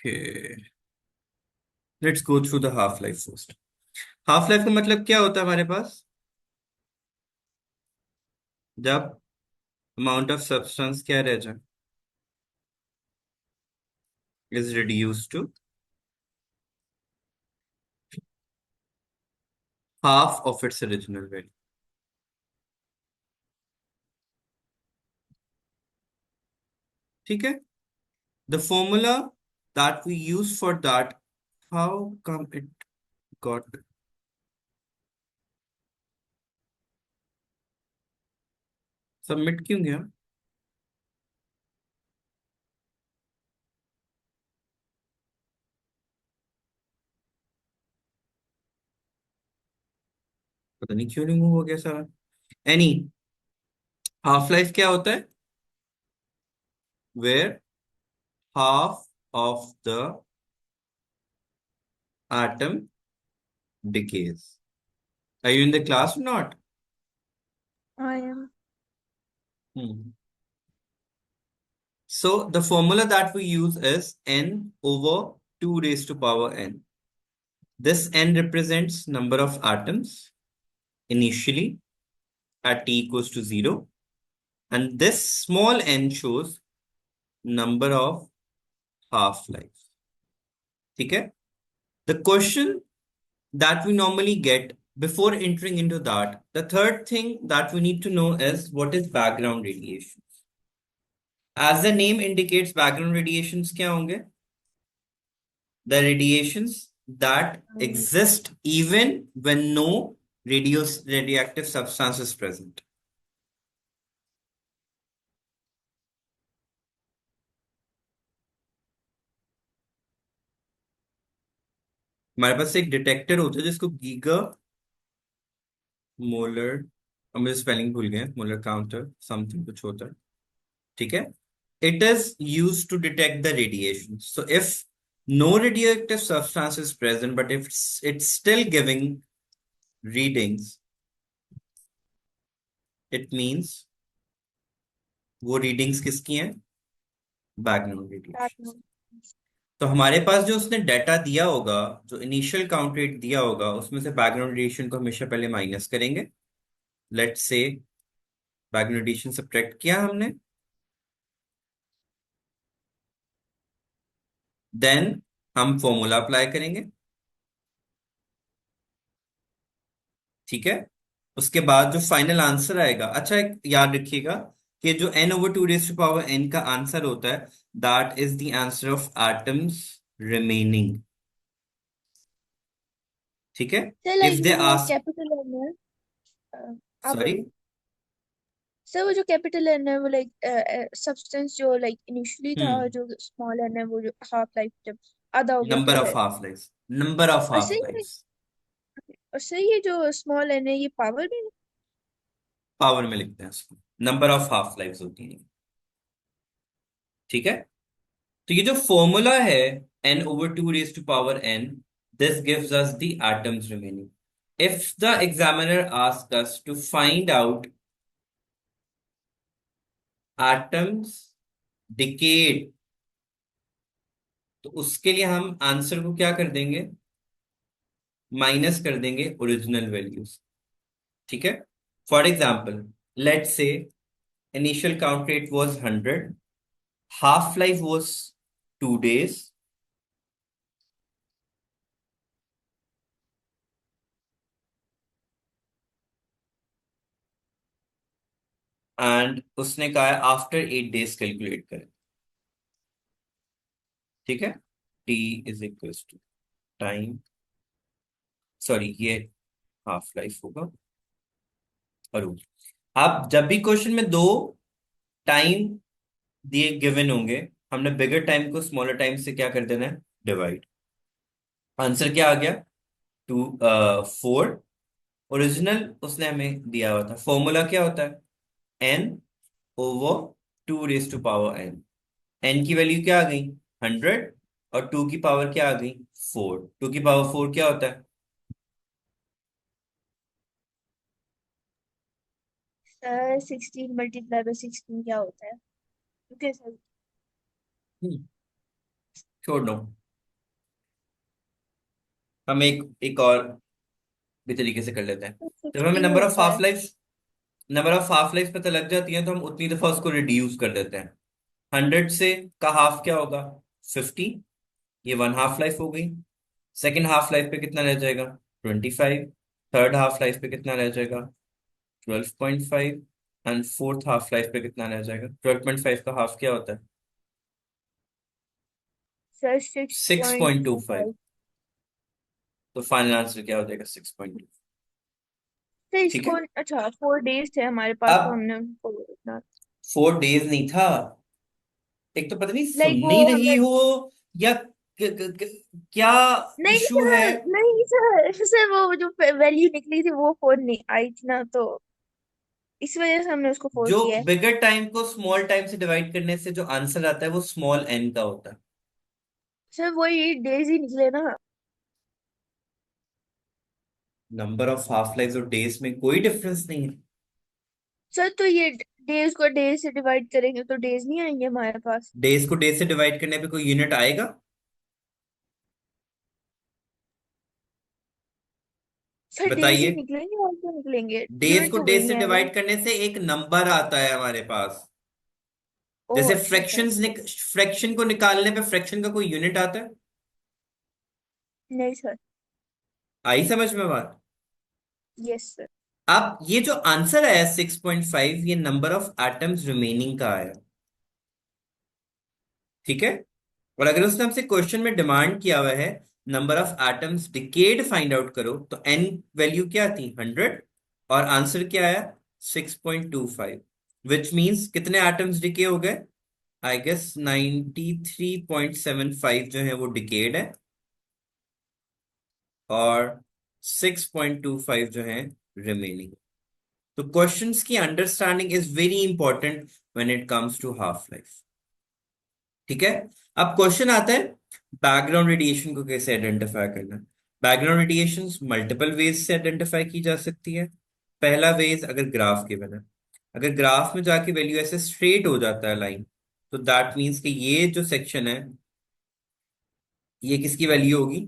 Okay, let's go through the half life first. Half life का मतलब क्या होता है हमारे पास? जब अमाउंट ऑफ सब्सटेंस क्या रह जाए, is reduce to half of its original value. ठीक है. The formula that we use for that, how come it got submit क्यों गया? पता नहीं क्यों रिमूव हो गया सारा. एनी, हाफ लाइफ क्या होता है? Where half of the atom decays. Are you in the class or not? I am. Hmm. So the formula that we use is n over 2 raised to power n. This n represents number of atoms initially at t equals to 0. And this small n shows number of half-lives. Okay? The question that we normally get before entering into that, the third thing that we need to know is what is background radiation. As the name indicates, background radiations क्या होंगे? The radiations that exist even when no radioactive substance is present. हमारे पास एक detector होता है जिसको giga molar, अब मुझे spelling भूल गए, मोलर काउंटर समथिंग कुछ होता है. ठीक है. It is used to detect the radiation. So if no radioactive substance is present, but if it's still giving readings, it means वो रीडिंग्स किसकी हैं? Background radiation. Background. तो हमारे पास जो उसने डाटा दिया होगा, जो इनिशियल काउंट रेट दिया होगा, उसमें से बैकग्राउंड रेडिएशन को हमेशा पहले माइनस करेंगे. Let's say background radiation subtract किया हमने, देन हम फॉर्मूला अप्लाई करेंगे. ठीक है. उसके बाद जो फाइनल आंसर आएगा, अच्छा एक याद रखिएगा कि जो n over 2 raise to power n का आंसर होता है, that is the answer of atoms remaining. ठीक है. सर इफ लाइक दे जो वो आस्क, कैपिटल एन है, आप सॉरी, बोलिए। सर वो जो कैपिटल एन है वो लाइक सब्सटेंस जो लाइक इनिशियली था, और हम्म, जो स्मॉल एन है वो जो हाफ लाइफ जब आधा हो गया नंबर क्या ऑफ है? हाफ लाइफ, नंबर ऑफ और हाफ सही है। लाइफ. और सही है, जो स्मॉल एन है ये पावर में है। पावर में लिखते हैं इसको, नंबर ऑफ हाफ लाइफ होती है. ठीक है. तो ये जो फॉर्मूला है, n over 2 raise to power n, this gives us the atoms remaining. If the examiner ask us to find out atoms decayed, तो उसके लिए हम आंसर को क्या कर देंगे? माइनस कर देंगे ओरिजिनल वैल्यूज. ठीक है. For example, let's say initial count rate was 100, half life was 2 days, and उसने कहा है आफ्टर 8 days कैलकुलेट करें. ठीक है. T is equal to time, sorry ये हाफ लाइफ होगा. और आप जब भी क्वेश्चन में दो टाइम दिए गिवन होंगे, हमने बिगर टाइम को स्मॉलर टाइम से क्या कर देना है? डिवाइड. आंसर क्या आ गया? 4. ओरिजिनल उसने हमें दिया हुआ था. फॉर्मूला क्या होता है? n over 2 raise to power n. n की वैल्यू क्या आ गई? 100. और 2 की पावर क्या आ गई? 4. 2 की पावर 4 क्या होता है? 16 × 16 क्या होता है? Okay sir. छोड़ दो। हम एक और भी तरीके से कर लेते हैं। तो जब हमें 60 होता है। नंबर ऑफ हाफ लाइफ पता लग जाती है तो हम उतनी दफा उसको रिड्यूस कर देते हैं। 100 से का हाफ क्या होगा? 50। ये वन हाफ लाइफ हो गई। सेकेंड हाफ लाइफ पे कितना रह जाएगा? 25। थर्ड हाफ लाइफ पे कितना रह जाएगा? 12.5। एंड फोर्थ हाफ लाइफ पे कितना रह जाएगा? 12.5 का हाफ क्या होता है? Sir six point two 6.25। Five तो फाइनल आंसर क्या हो जाएगा? 6.2। तो ठीक इसको, है। अच्छा 4 डेज थे हमारे पास तो अब हमने उनको इतना, 4 डेज नहीं था। एक तो पता नहीं लाइक सुन वो नहीं रही हमें, हो या क्या नहीं इशू है? सर, नहीं सर, सर वो जो वैल्यू निकली थी वो 4 नहीं आई थी ना, तो इस वजह से हमने उसको 4 जो किया है। बिगर टाइम को स्मॉल टाइम से डिवाइड करने से जो आंसर आता है वो स्मॉल एन का होता है। सर वही डेज ही निकले ना। नंबर ऑफ हाफ लाइफ और डेज में कोई डिफरेंस नहीं है। सर तो ये डेज को डेज से डिवाइड करेंगे तो डेज नहीं आएंगे हमारे पास। डेज को डेज से डिवाइड करने पे कोई यूनिट आएगा? सर डेज ही बताइए। निकलेंगे और क्या निकलेंगे, डेज यूनिट को तो कोई डेज से नहीं आएगा। डिवाइड करने से एक नंबर आता है हमारे पास। ओह जैसे अच्छा सर। फ्रैक्शन को निकालने पे फ्रैक्शन का कोई यूनिट आता है। नहीं सर। आई समझ में बात? Yes sir. अब ये जो आंसर आया 6.5, ये नंबर ऑफ एटम्स रिमेनिंग का आया। ठीक है। और अगर उसने हमसे क्वेश्चन में डिमांड किया हुआ है number of atoms decade find out करो, तो एन वैल्यू क्या थी? 100। और आंसर क्या आया? 6.25। विच मीन्स कितने एटम्स डिके हो गए? आई गेस 93.75 जो है वो डिकेड है, और 6.25 जो है रिमेनिंग। तो क्वेश्चंस की understanding is very important when it comes to half life. ठीक है। अब क्वेश्चन आता है बैकग्राउंड रेडिएशन को कैसे आइडेंटिफाई करना है। बैकग्राउंड रेडिएशन मल्टीपल वेज से आइडेंटिफाई की जा सकती है। पहला वेज, अगर ग्राफ गिवन है, अगर ग्राफ में जाके वैल्यू ऐसे स्ट्रेट हो जाता है लाइन, तो दैट मीन्स कि ये जो सेक्शन है ये किसकी वैल्यू होगी?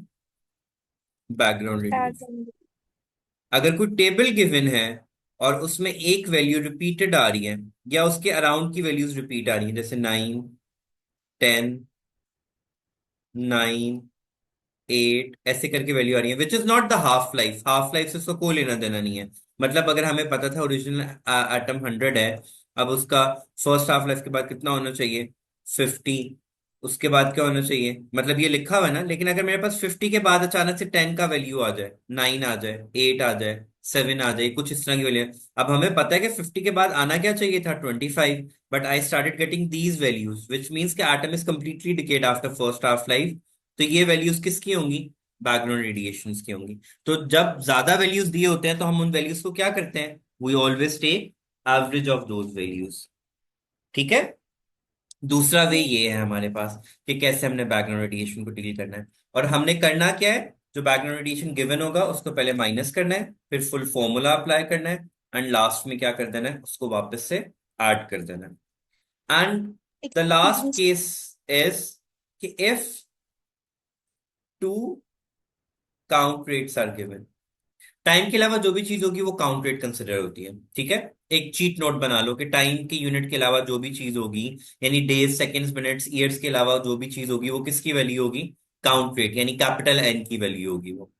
Background radiation. बैकग्राउंड। अगर कोई टेबल गिवन है और उसमें एक वैल्यू रिपीटेड आ रही है या उसके अराउंड की वैल्यूज रिपीट आ रही है, जैसे 9, 10, 9, 8, ऐसे करके वैल्यू आ रही है, which is not the half life. Half life से उसको कोई लेना देना नहीं है। मतलब अगर हमें पता था ओरिजिनल एटम 100 है, अब उसका फर्स्ट हाफ लाइफ के बाद कितना होना चाहिए? 50। उसके बाद क्या होना चाहिए? मतलब ये लिखा हुआ है ना, लेकिन अगर मेरे पास 50 के बाद अचानक से 10 का वैल्यू आ जाए, 9 आ जाए, 8 आ जाए, 7 आ जाए, कुछ इस तरह की वैल्यू। अब हमें पता है कि 50 के बाद आना क्या चाहिए था? 25। But I started getting these values, which means कि atom is completely decayed after first half life. तो ये वैल्यूज किसकी होंगी? बैकग्राउंड रेडिएशंस की होंगी। तो जब ज्यादा वैल्यूज दिए होते हैं तो हम उन वैल्यूज को क्या करते हैं? We always take average of those values. ठीक है। दूसरा वे ये है हमारे पास कि कैसे हमने बैकग्राउंड रेडिएशन को डील करना है। और हमने करना क्या है? जो बैकग्राउंड रेडिएशन गिवन होगा उसको पहले माइनस करना है, फिर फुल फॉर्मूला अप्लाई करना है, एंड लास्ट में क्या कर देना है? उसको वापस से ऐड कर देना है। And the last case is कि if two count rates are given. Time के अलावा जो भी चीज होगी वो काउंट रेट कंसिडर होती है। ठीक है। एक चीट नोट बना लो कि टाइम के यूनिट के अलावा जो भी चीज होगी, यानी डेज, सेकंड्स, मिनट्स, ईयर्स के अलावा जो भी चीज होगी वो किसकी वैल्यू होगी? काउंट रेट, यानी कैपिटल एन की वैल्यू होगी वो।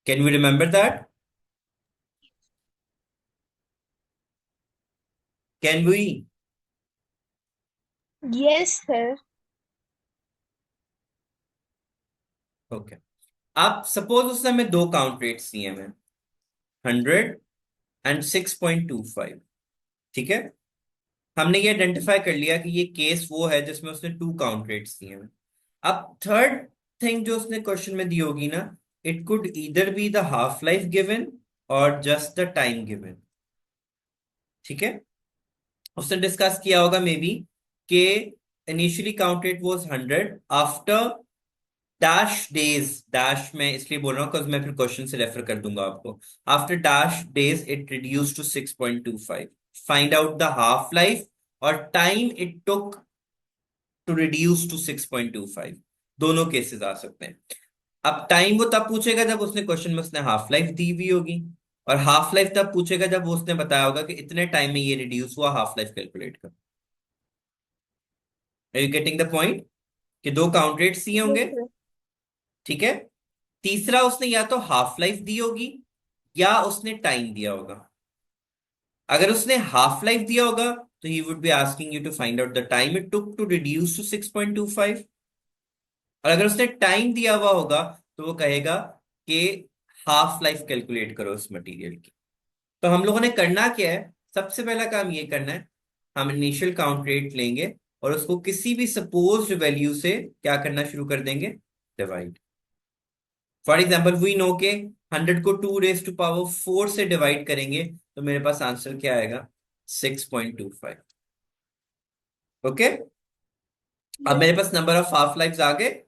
Can we remember that? Can we? Yes sir. Okay. आप सपोज उसने हमें दो काउंट रेट्स दिए हैं, 100 एंड 6.25। ठीक है। हमने ये आइडेंटिफाई कर लिया कि ये केस वो है जिसमें उसने टू काउंट रेट्स दिए हैं। अब थर्ड थिंग जो उसने क्वेश्चन में दी होगी ना, it could either be the half life given और जस्ट द टाइम गिवन। ठीक है। उसने डिस्कस किया होगा मे बी कि initially count rate was 100, after dash days, dash में इसलिए बोल रहा हूँ बिकॉज मैं फिर क्वेश्चन से रेफर कर दूंगा आपको। After dash days it reduce to 6.25। Find out the half life और time it took to reduce to 6.25। दोनों केसेस आ सकते हैं। अब टाइम वो तब पूछेगा जब उसने क्वेश्चन में उसने हाफ लाइफ दी हुई होगी, और हाफ लाइफ तब पूछेगा जब वो उसने बताया होगा कि इतने टाइम में ये रिड्यूस हुआ, हाफ लाइफ कैलकुलेट कर। Are you getting the point? कि दो काउंट रेट्स दिए यस होंगे, सर। ठीक है। तीसरा उसने या तो हाफ लाइफ दी होगी या उसने टाइम दिया होगा। अगर उसने हाफ लाइफ दिया होगा तो he would be asking you to find out the time it took to reduce to 6.25। और अगर उसने टाइम दिया हुआ होगा तो वो कहेगा कि हाफ लाइफ कैलकुलेट करो उस मटेरियल की। तो हम लोगों ने करना क्या है, सबसे पहला काम ये करना है, हम इनिशियल काउंट रेट लेंगे और उसको किसी भी सपोज्ड वैल्यू से क्या करना शुरू कर देंगे, divide. For example we know के 100 को 2 रेज टू पावर 4 से डिवाइड करेंगे तो मेरे पास आंसर क्या आएगा, 6.25। ओके। अब यस मेरे पास नंबर ऑफ हाफ लाइफ्स आ गए।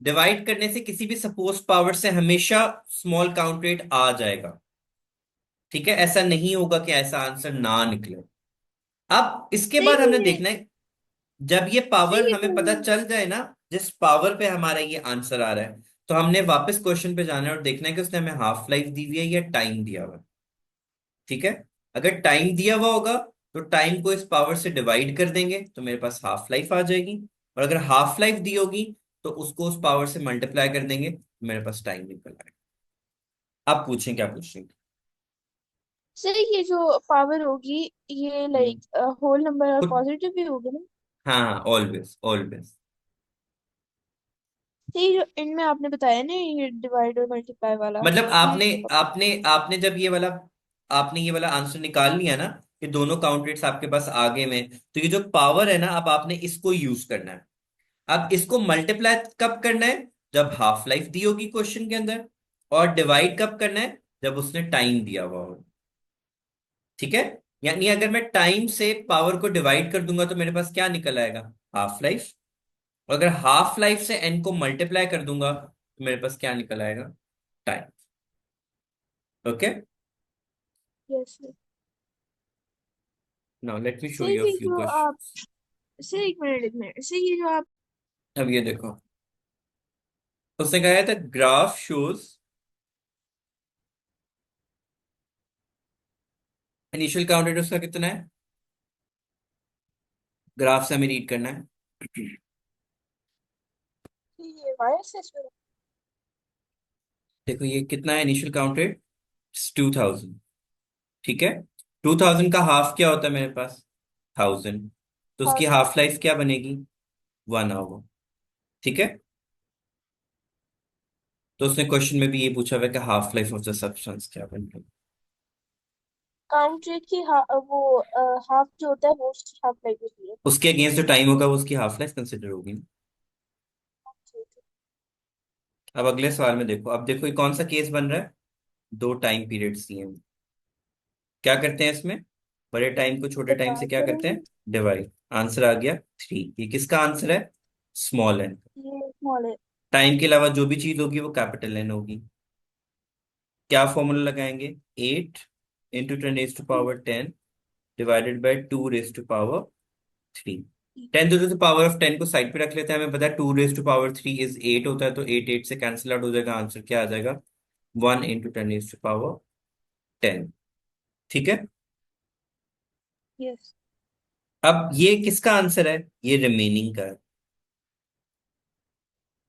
डिवाइड करने से किसी भी सपोज पावर से हमेशा स्मॉल काउंट रेट आ जाएगा, ठीक है। ऐसा नहीं होगा कि ऐसा आंसर ना निकले। अब इसके सही बाद हमने है। देखना है, जब ये पावर सही है हमें पता तो चल जाए ना, जिस पावर पे हमारा ये आंसर आ रहा है, तो हमने वापस क्वेश्चन पे जाना है और देखना है कि उसने हमें हाफ लाइफ दी हुई है या टाइम दिया हुआ है, ठीक है। अगर टाइम दिया हुआ होगा तो टाइम को इस पावर से डिवाइड कर देंगे तो मेरे पास हाफ लाइफ आ जाएगी। और अगर हाफ लाइफ दी होगी तो उसको उस पावर से मल्टीप्लाई कर देंगे तो मेरे पास टाइम निकल आएगा। आप पूछें क्या पूछेंगे? सर ये जो पावर होगी ये हम्म, लाइक होल नंबर और खुद। पॉजिटिव भी होगी ना? हाँ हाँ, ऑलवेज ऑलवेज। तो ये जो इनमें आपने बताया ना ये डिवाइड और मल्टीप्लाई वाला, मतलब ये आपने तो आपने आपने जब ये वाला आंसर निकाल लिया ना, कि दोनों काउंट रेट्स आपके पास आगे में, तो ये जो पावर है ना, अब आपने इसको यूज करना है। अब इसको मल्टीप्लाई कब करना है, जब हाफ लाइफ दी होगी क्वेश्चन के अंदर। और डिवाइड कब करना है, जब उसने टाइम दिया हुआ हो, ठीक है। यानी अगर मैं टाइम से पावर को डिवाइड कर दूंगा तो मेरे पास क्या निकल आएगा, हाफ लाइफ। और अगर हाफ लाइफ से एन को मल्टीप्लाई कर दूंगा तो मेरे पास क्या निकल आएगा, time. Okay. Yes sir. Now let me show sir you अ ये फ्यू जो आप, क्वेश्चंस। सर एक मिनट सर ये जो आप, अब ये देखो, उसने कहा था graph shows initial count rate उसका कितना है, ग्राफ से हमें रीड करना है। ये वायर से सर। देखो ये कितना है इनिशियल काउंट रेट, 2000, ठीक है। 2000 का हाफ क्या होता है मेरे पास, 1000। तो उसकी हाफ लाइफ क्या बनेगी, 1 आवर, ठीक है। तो उसने क्वेश्चन में भी ये पूछा हुआ है कि half life of the substance क्या बनेगी। काउंट रेट की वो हाफ जो होता है वो हाफ लाइफ होती है। उसके अगेंस्ट जो टाइम होगा वो उसकी हाफ लाइफ कंसिडर होगी। अब अगले सवाल में देखो, अब देखो ये कौन सा केस बन रहा है, दो टाइम पीरियड्स दिए हैं। क्या करते हैं इसमें, बड़े टाइम को छोटे टाइम से डिवाइड क्या करते करेंगे। हैं, डिवाइड। आंसर आ गया 3। ये किसका आंसर है, स्मॉल एन। ये स्मॉल है। टाइम के अलावा जो भी चीज होगी वो कैपिटल एन होगी। क्या फॉर्मूला लगाएंगे, 8 × 10⁻10 divided by 2 raise to power 3। 10 to the power of 10 को साइड पे रख लेते हैं, हमें पता है 2 रेज टू पावर 3 इज 8 होता है, तो 8 से कैंसिल आउट हो जाएगा, आंसर क्या आ जाएगा, 1 × 10⁻10, ठीक है। यस। अब ये किसका आंसर है, ये रिमेनिंग का है।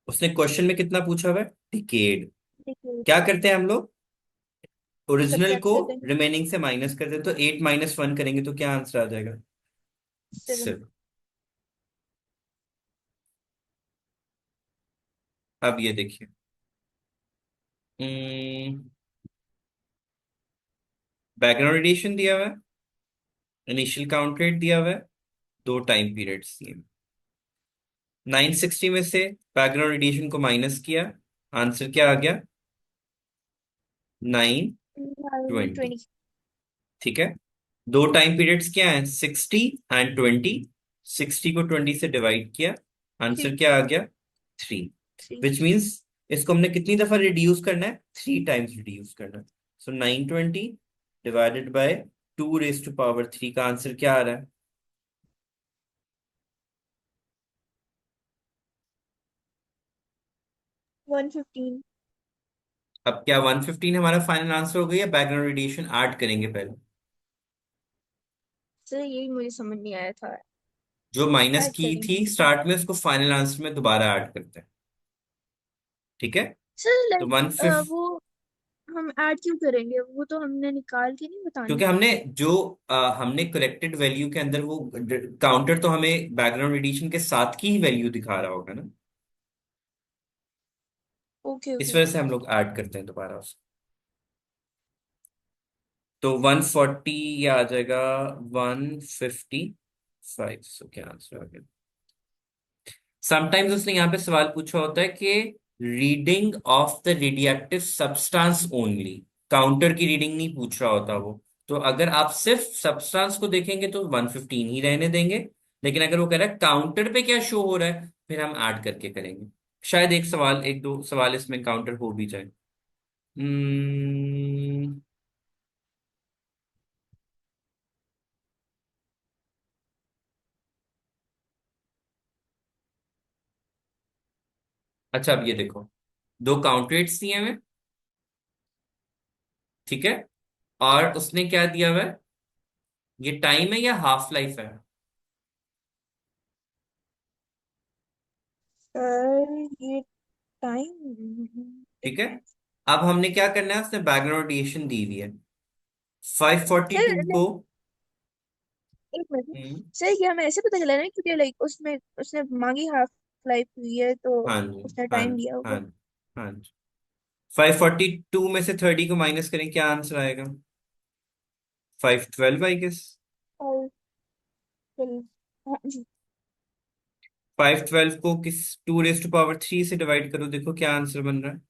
उसने क्वेश्चन में कितना पूछा हुआ है, डिकेड। देखिए क्या करते हैं हम लोग, ओरिजिनल सब्ट्रैक्ट को कर देंगे। रिमेनिंग से माइनस कर दें, तो 8 - 1 करेंगे तो क्या आंसर आ जाएगा, 7। 7। अब ये देखिए, बैकग्राउंड रेडिएशन दिया हुआ है, इनिशियल काउंट रेट दिया हुआ है, दो टाइम पीरियड्स दिए। 960 में से बैकग्राउंड रेडिएशन को माइनस किया, आंसर क्या आ गया, 920, 20। ठीक है। दो टाइम पीरियड्स क्या है, 60 एंड 20। 60 को 20 से डिवाइड किया, आंसर 3। क्या आ गया, 3। 3। विच मीन्स इसको हमने कितनी दफा रिड्यूस करना है, 3 टाइम्स रिड्यूस करना है। So 920 divided by 2 raise to power 3 का आंसर क्या आ रहा है, 115। अब क्या 115 हमारा फाइनल आंसर हो गई, या बैकग्राउंड रेडिएशन ऐड करेंगे पहले? सर यही मुझे समझ नहीं आया था। जो माइनस ऐड की करेंगे थी मतलब। स्टार्ट में, उसको फाइनल आंसर में दोबारा ऐड करते हैं। ठीक है। सर तो लाइक 150, वो हम ऐड क्यों करेंगे, वो तो हमने निकाल के नहीं क्योंकि बतानी। हमने जो हमने करेक्टेड वैल्यू के अंदर वो काउंटर तो हमें बैकग्राउंड रेडिएशन के साथ की ही वैल्यू दिखा रहा होगा ना। ओके इस ओके। वजह से हम लोग ऐड करते हैं दोबारा उसको। तो 140 ये आ जाएगा 155। सो क्या आंसर आ गया? समटाइम्स उसने यहाँ पे सवाल पूछा होता है कि reading of the radiative substance only, counter की रीडिंग नहीं पूछ रहा होता वो। तो अगर आप सिर्फ सब्सटेंस को देखेंगे तो 115 ही रहने देंगे। लेकिन अगर वो कह रहा है काउंटर पे क्या शो हो रहा है, फिर हम ऐड करके करेंगे। शायद एक सवाल, एक दो सवाल इसमें काउंटर हो भी जाए। हम्म। अच्छा, अब ये देखो, दो काउंटरेट्स दिए हमें। ठीक है। और उसने क्या दिया हुआ है, ये टाइम है या हाफ लाइफ है? सर ये टाइम। एक ठीक है। मिनट। अब हमने क्या करना है, उसने बैकग्राउंड रेडिएशन दी हुई है 542 सर को। लाइक एक मिनट। हम्म, सर ये हमें ऐसे पता चला ना, क्योंकि लाइक उसमें उसने मांगी हाफ लाइफ हुई है तो हाँ जी, उसने हाँ टाइम जी, दिया हाँ होगा। जी, हाँ जी। 542 में से 30 को माइनस करें, क्या आंसर आएगा? 512 आई गेस। और फिर हाँ जी। 512 को किस 2 रेज टू पावर 3 से डिवाइड करो, देखो क्या आंसर बन रहा है।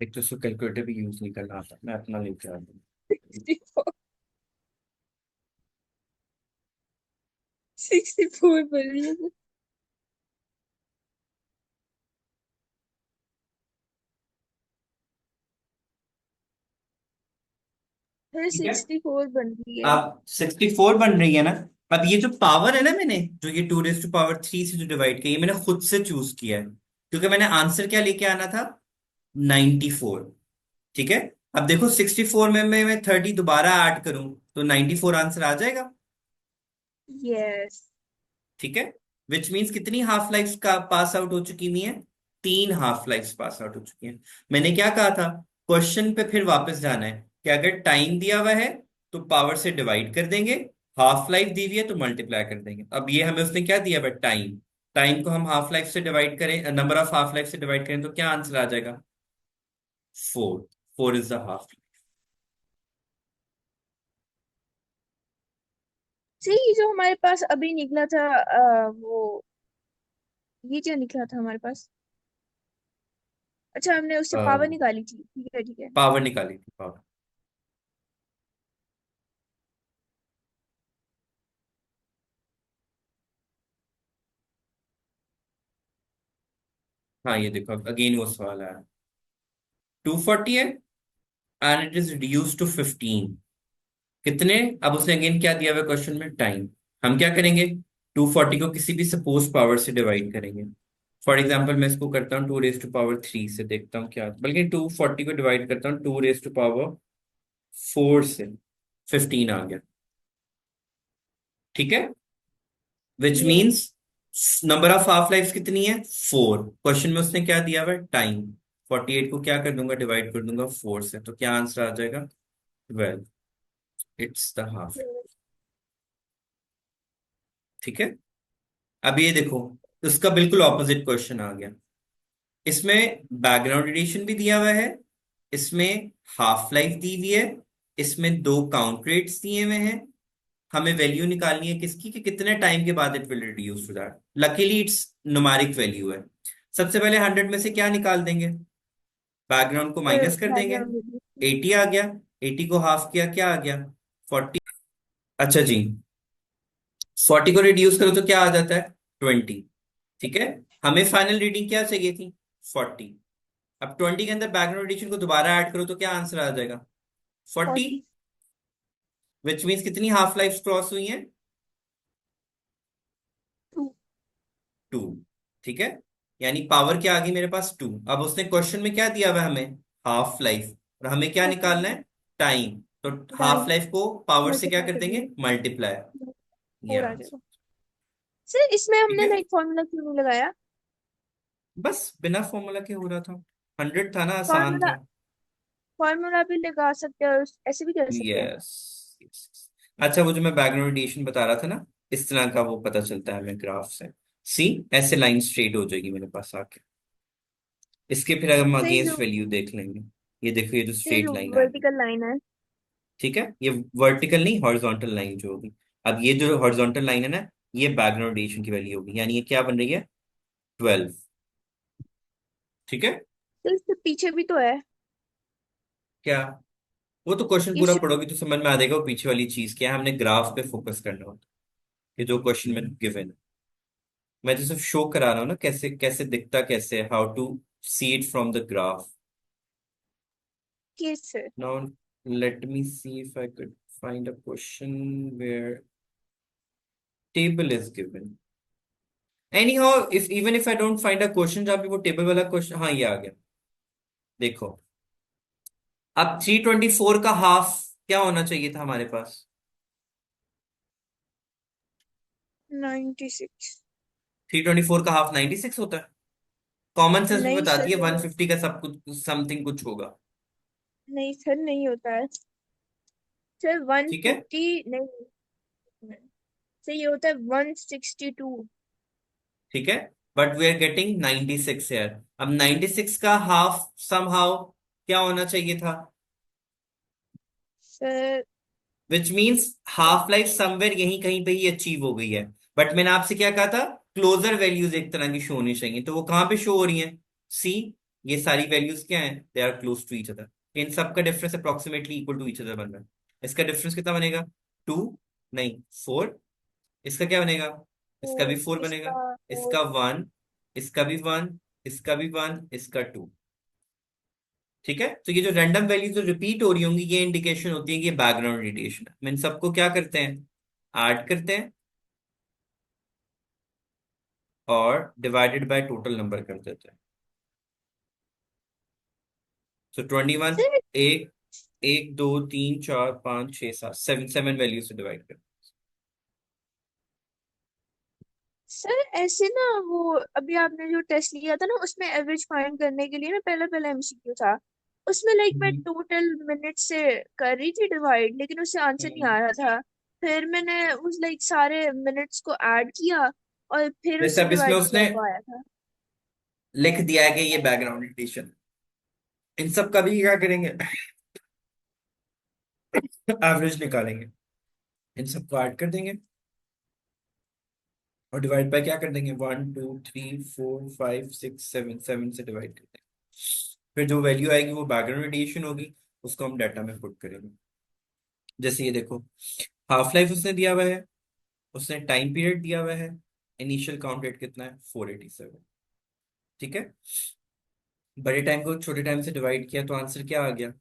एक तो उसको कैलकुलेटर भी यूज नहीं करना आता, मैं अपना लेके आ दूँ। 64 बन रही है। सर ठीक है। 64 बन रही है। अब 64 बन रही है ना। अब ये जो पावर है ना, मैंने जो ये 2 रेज टू पावर 3 से जो डिवाइड किया, ये मैंने खुद से चूज किया है, क्योंकि मैंने आंसर क्या लेके आना था, 94। ठीक है। अब देखो 64 में मैं 30 दोबारा ऐड करूं तो 94 आंसर आ जाएगा। यस। ठीक है। विच मीन्स कितनी हाफ लाइफ का पास आउट हो चुकी हुई है, 3 हाफ लाइफ पास आउट हो चुकी हैं। मैंने क्या कहा था, क्वेश्चन पे फिर वापस जाना है कि अगर टाइम दिया हुआ है तो पावर से डिवाइड कर देंगे, हाफ लाइफ दी हुई है तो मल्टीप्लाई कर देंगे। अब ये हमें उसने क्या दिया हुआ, टाइम। टाइम को हम हाफ लाइफ से डिवाइड करें, नंबर ऑफ हाफ लाइफ से डिवाइड करें तो क्या आंसर आ जाएगा, 4। 4 इज द हाफ। सही, ये जो हमारे पास अभी निकला था वो ये क्या निकला था हमारे पास। अच्छा, हमने उससे पावर निकाली थी, ठीक है ठीक है। पावर निकाली थी, पावर। हाँ ये देखो, अगेन वो सवाल आया। 240 है and it is reduce to 15। कितने? अब उसने अगेन क्या दिया हुआ क्वेश्चन में, टाइम। हम क्या करेंगे, 240 को किसी भी सपोज पावर से डिवाइड करेंगे। फॉर एग्जाम्पल मैं इसको करता हूँ 2 रेज टू पावर 3 से, देखता हूँ क्या, बल्कि 240 को डिवाइड करता हूँ 2 रेज टू पावर 4 से, 15 आ गया। ठीक है। Which means yes. Number of half life कितनी है, 4। क्वेश्चन में उसने क्या दिया हुआ है, टाइम। 48 को क्या कर दूंगा, डिवाइड कर दूंगा 4 से, तो क्या आंसर आ जाएगा, 12। It's the half. ठीक है। अब ये देखो, उसका बिल्कुल ऑपोजिट क्वेश्चन आ गया। इसमें बैकग्राउंड रेडिएशन भी दिया हुआ है, इसमें हाफ लाइफ दी हुई है, इसमें दो काउंट रेट्स दिए हुए हैं। हमें वैल्यू निकालनी है किसकी, कि कितने टाइम के बाद it will reduce to that. Luckily it's numeric value है। सबसे पहले 100 में से क्या निकाल देंगे, बैकग्राउंड को माइनस कर देंगे। बैकग्राउंड। 80 आ गया। 80 को हाफ किया, क्या आ गया, 40। अच्छा जी, 40 को रिड्यूस करो तो क्या आ जाता है, 20। ठीक है। हमें फाइनल रीडिंग क्या चाहिए थी? 40। अब 20 के अंदर बैकग्राउंड रेडिएशन को दोबारा ऐड करो तो क्या आंसर आ जाएगा? 40। 40। विच मीन्स कितनी हाफ लाइफ क्रॉस हुई है? 2। 2। ठीक है, यानी पावर क्या आ गई मेरे पास? 2। अब उसने क्वेश्चन में क्या दिया हुआ है हमें? Half life. और हमें क्या निकालना है? टाइम। तो हाफ टाइम लाइफ को पावर से क्या मल्टीप्लाई कर कर देंगे? देंगे। मल्टीप्लाई। ये 4 आ आंसर। जाएगा। सर इसमें ठीक हमने है, लाइक फॉर्मूला क्यों नहीं लगाया? बस बिना फॉर्मूला के हो रहा था। 100 था ना, आसान फॉर्मूला था। फॉर्मूला भी लगा सकते हैं और ऐसे भी कर सकते हैं। यस। अच्छा, वो जो मैं बैकग्राउंड रेडिएशन बता रहा था ना, इस तरह का वो पता चलता है हमें ग्राफ से। सी, ऐसे लाइन स्ट्रेट हो जाएगी मेरे पास आके। इसके फिर हम सर अगेंस्ट जो वैल्यू देख लेंगे। ये देखो, ये जो सर स्ट्रेट जो लाइन आ रही है। वर्टिकल लाइन है। ठीक है, ये वर्टिकल नहीं, हॉरिजॉन्टल लाइन जो होगी। अब ये जो हॉरिजॉन्टल लाइन है ना, ये बैकग्राउंड रेडिएशन की वैल्यू होगी, यानी ये क्या बन रही है? 12। ठीक है। सर इसके पीछे भी तो है। क्या? वो तो क्वेश्चन ये पूरा शिफ्ट। पढ़ोगे तो समझ में आ जाएगा वो पीछे वाली चीज क्या है। हमने ग्राफ पे फोकस करना होता है कि जो क्वेश्चन में गिवन है। मैं तो सिर्फ शो करा रहा हूँ ना, कैसे कैसे दिखता, कैसे how to see it from the graph. Case है। Now let me see if I could find a question where table is given. Anyhow, if even if I don't find a question जहाँ पे वो table वाला question, हाँ ये आ गया। देखो, अब 324 का हाफ क्या होना चाहिए था हमारे पास? 96। 324 का हाफ 96 होता है। कॉमन सेंस भी नहीं बताती है सर। 150 का सब कुछ समथिंग कुछ होगा। नहीं सर नहीं होता है। सर ठीक है। 150 नहीं। सर ये होता है 162। ठीक है, बट वी आर गेटिंग 96 यार। अब 96 का हाफ समहाउ क्या होना चाहिए था? Sir which means half life somewhere यहीं कहीं पे ही अचीव हो गई है। बट मैंने आपसे क्या कहा था? क्लोजर वैल्यूज एक तरह की शो होनी चाहिए, तो वो कहाँ पे शो हो रही हैं? सी, ये सारी वैल्यूज क्या हैं? They are close to each other. इन सब का difference approximately equal to each other बन रहा है। इसका डिफरेंस कितना बनेगा? 2। नहीं, 4। इसका क्या बनेगा? इसका भी 4 इसका बनेगा। और इसका 1। इसका भी 1। इसका भी 1। इसका 2। ठीक है, तो ये जो रैंडम वैल्यू जो रिपीट हो रही होंगी, ये इंडिकेशन होती है कि ये बैकग्राउंड रेडिएशन है। हम इन सबको क्या करते हैं? ऐड करते हैं और डिवाइडेड बाय टोटल नंबर कर देते हैं। सो 21। सर एक, एक, दो, तीन, चार, पाँच, छः, सात, सेवन, सेवन वैल्यू से डिवाइड कर। सर ऐसे ना वो अभी आपने जो टेस्ट लिया था ना उसमें एवरेज फाइंड करने के लिए ना पहला पहला एमसीक्यू था। उसमें लाइक मैं हम्म। टोटल मिनट से कर रही थी डिवाइड लेकिन उससे आंसर नहीं हम्म। आ रहा था। फिर मैंने उस लाइक सारे मिनट्स को ऐड किया और फिर जैसे उससे अब इसमें डिवाइड किया उसने तो आया था। लिख दिया है कि ये बैकग्राउंड रेडिएशन। इन सब का भी क्या करेंगे? एवरेज निकालेंगे। इन सबको ऐड कर देंगे और डिवाइड बाय क्या कर देंगे? 1 2 3 4 5 6 7, 7 से डिवाइड कर देंगे। फिर जो वैल्यू आएगी वो बैकग्राउंड रेडिएशन होगी। उसको हम डाटा में पुट करेंगे। जैसे ये देखो, हाफ लाइफ उसने दिया हुआ है, उसने टाइम पीरियड दिया हुआ है। इनिशियल काउंट रेट कितना है? 487। ठीक है, बड़े टाइम को छोटे टाइम से डिवाइड किया तो आंसर क्या आ गया?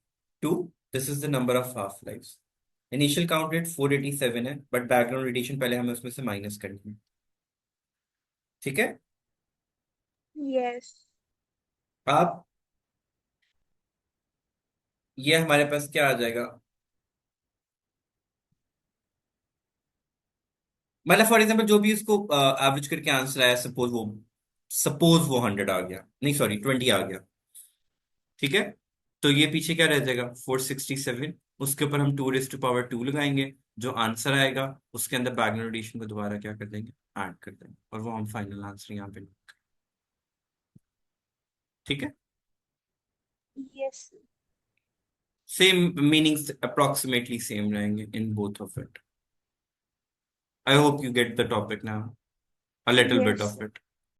2। This is the number of half life. Initial count rate 487 है, बट बैकग्राउंड रेडिएशन पहले हमें उसमें से माइनस करनी है। ठीक है। यस। अब ये हमारे पास क्या आ जाएगा? मतलब फॉर एग्जाम्पल जो भी उसको एवरेज करके आंसर आया, सपोज वो 100 आ गया, नहीं सॉरी 20 आ गया। ठीक है, तो ये पीछे क्या रह जाएगा? 467। उसके ऊपर हम 2 to power 2 लगाएंगे। जो आंसर आएगा उसके अंदर बैकग्राउंड रेडिएशन को दोबारा क्या कर देंगे? ऐड कर देंगे, और वो हम फाइनल आंसर यहाँ पे। ठीक है, yes. Same meanings approximately same रहेंगे in both of it. I hope you get the topic now, a little bit yes. of it.